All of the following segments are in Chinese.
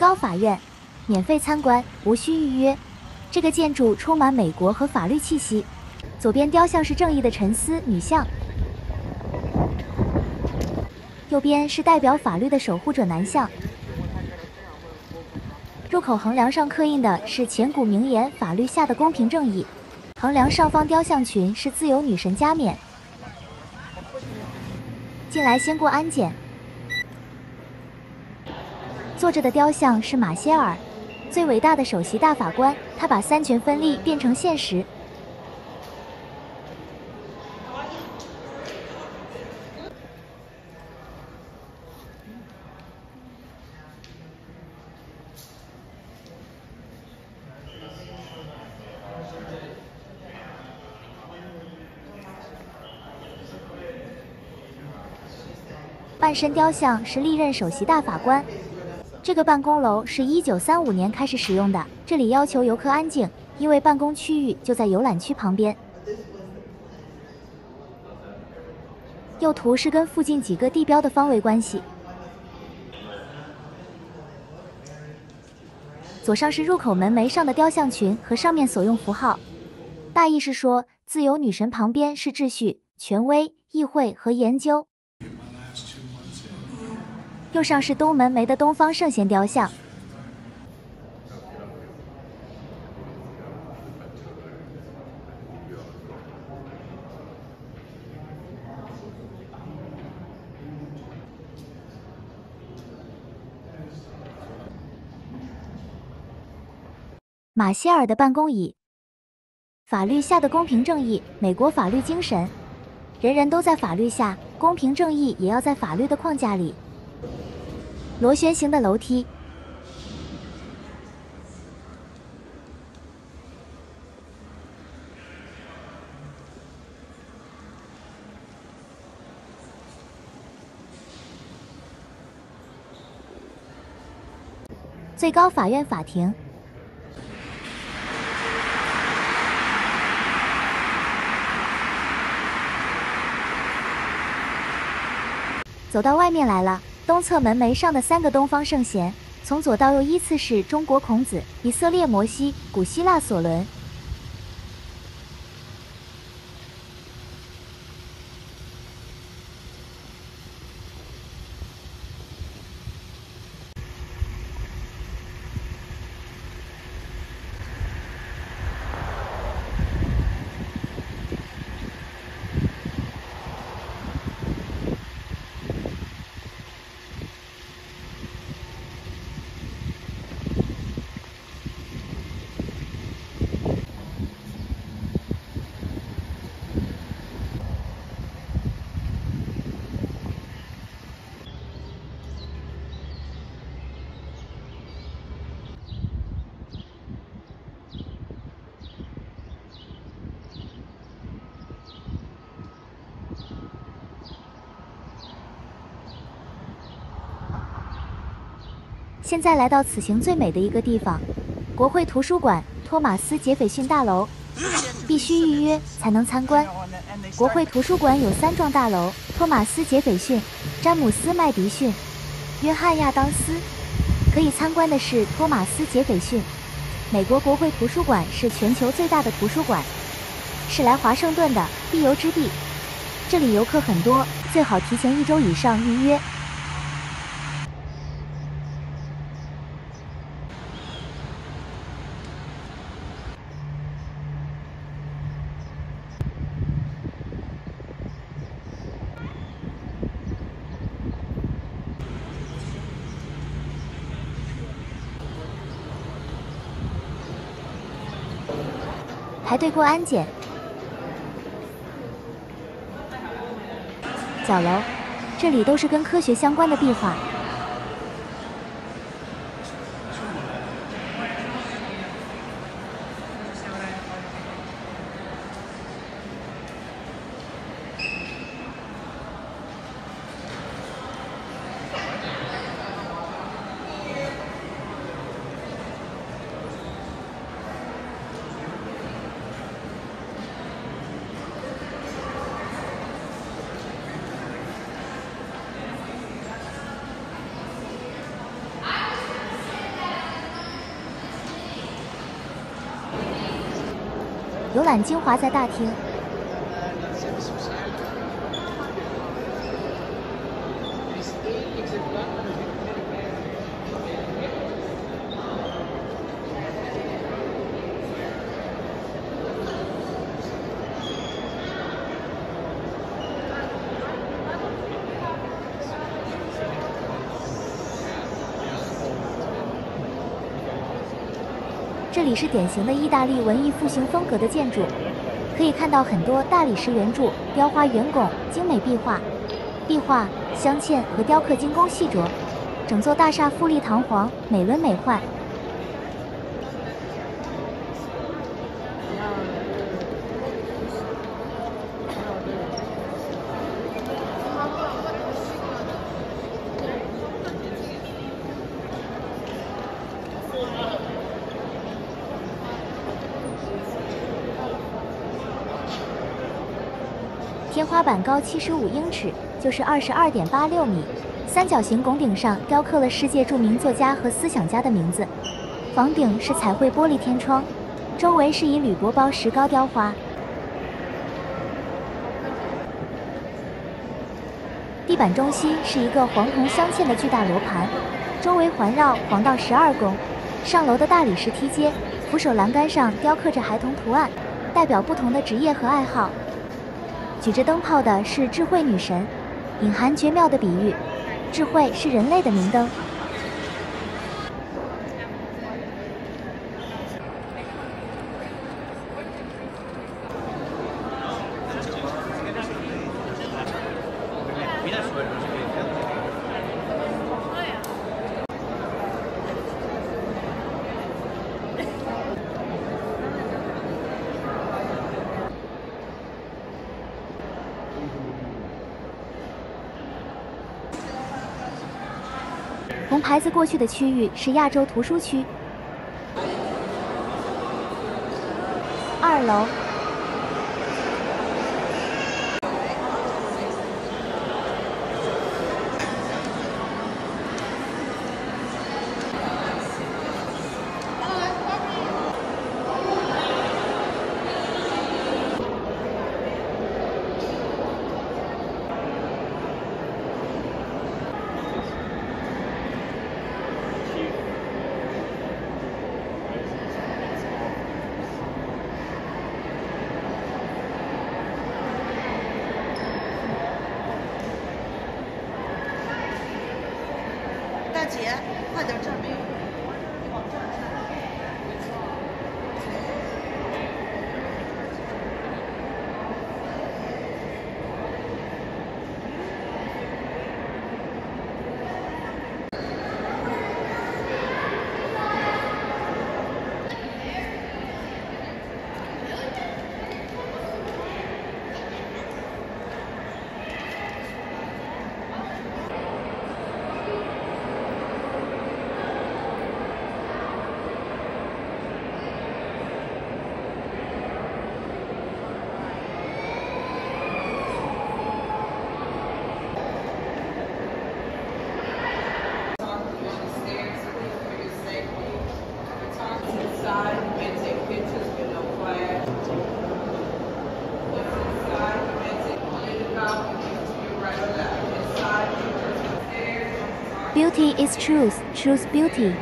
高法院，免费参观，无需预约。这个建筑充满美国和法律气息。左边雕像是正义的沉思女像，右边是代表法律的守护者男像。入口横梁上刻印的是千古名言“法律下的公平正义”。横梁上方雕像群是自由女神加冕。进来先过安检。坐着的雕像是马歇尔，最伟大的首席大法官，他把三权分立变成现实。半身雕像是历任首席大法官。这个办公楼是1935年开始使用的，这里要求游客安静，因为办公区域就在游览区旁边。右图是跟附近几个地标的方位关系。左上是入口门楣上的雕像群和上面所用符号，大意是说自由女神旁边是秩序、权威、议会和研究。右上是东门楣的东方圣贤雕像。马歇尔的办公椅。法律下的公平正义，美国法律精神，人人都在法律下，公平正义也要在法律的框架里。螺旋形的楼梯。最高法院法庭。走到外面来了。东侧门楣上的3个东方圣贤，从左到右依次是中国孔子、以色列摩西、古希腊索伦。现在来到此行最美的一个地方——国会图书馆托马斯·杰斐逊大楼，必须预约才能参观。国会图书馆有3幢大楼：托马斯·杰斐逊、詹姆斯·麦迪逊、约翰·亚当斯。可以参观的是托马斯·杰斐逊。美国国会图书馆是全球最大的图书馆，是来华盛顿的必游之地。这里游客很多，最好提前1周以上预约。排队过安检。角楼，这里都是跟科学相关的壁画。游览精华在大厅。这里是典型的意大利文艺复兴风格的建筑，可以看到很多大理石圆柱、雕花圆拱、精美壁画、镶嵌和雕刻精工细琢，整座大厦富丽堂皇、美轮美奂。天花板高75英尺，就是22.86米。三角形拱顶上雕刻了世界著名作家和思想家的名字。房顶是彩绘玻璃天窗，周围是以铝箔包石膏雕花。地板中心是一个黄铜镶嵌的巨大罗盘，周围环绕黄道12宫。上楼的大理石梯阶，扶手栏杆上雕刻着孩童图案，代表不同的职业和爱好。举着灯泡的是智慧女神，隐含绝妙的比喻。智慧是人类的明灯。红牌子过去的区域是亚洲图书区。2楼。大姐，快点，这儿没有。往这儿看。Beauty is truth, choose beauty。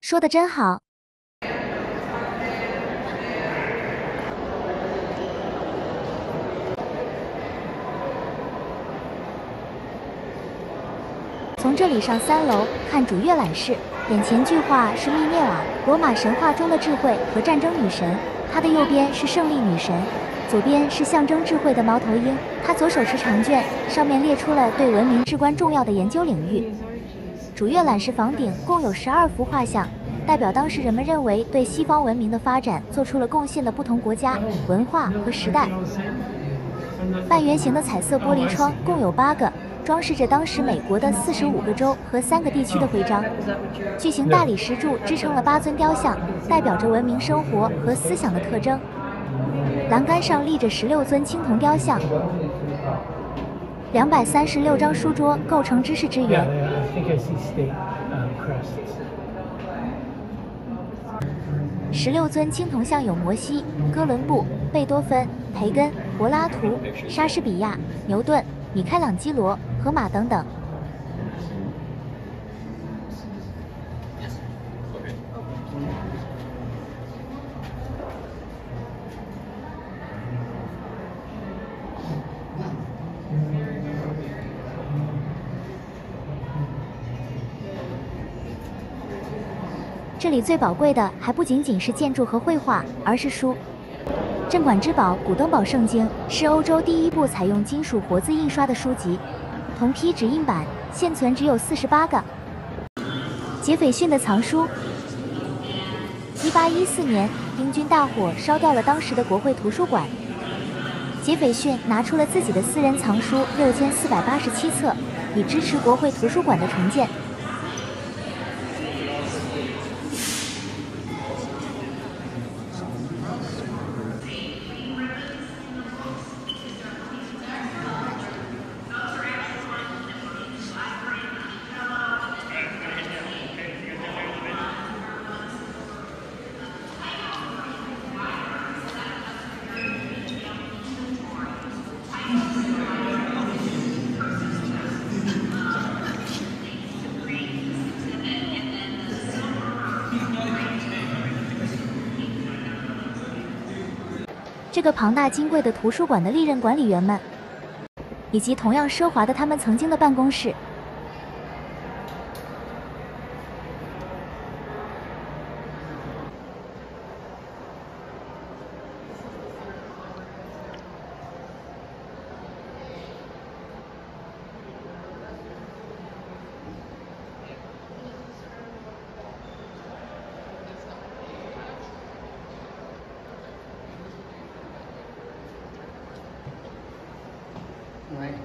说的真好。从这里上3楼看主阅览室，眼前巨画是密涅瓦，罗马神话中的智慧和战争女神。她的右边是胜利女神，左边是象征智慧的猫头鹰。她左手持长卷，上面列出了对文明至关重要的研究领域。主阅览室房顶共有12幅画像，代表当时人们认为对西方文明的发展做出了贡献的不同国家、文化和时代。半圆形的彩色玻璃窗共有8个，装饰着当时美国的45个州和3个地区的徽章。巨型大理石柱支撑了8尊雕像，代表着文明生活和思想的特征。栏杆上立着16尊青铜雕像。236张书桌构成知识之源。16尊青铜像有摩西、哥伦布、贝多芬、培根、柏拉图、莎士比亚、牛顿、米开朗基罗、荷马等等。这里最宝贵的还不仅仅是建筑和绘画，而是书。镇馆之宝《古登堡圣经》是欧洲第一部采用金属活字印刷的书籍，同批纸印版现存只有48个。杰斐逊的藏书。1814年，英军大火烧掉了当时的国会图书馆，杰斐逊拿出了自己的私人藏书6487册，以支持国会图书馆的重建。这个庞大金贵的图书馆的历任管理员们，以及同样奢华的他们曾经的办公室。Right.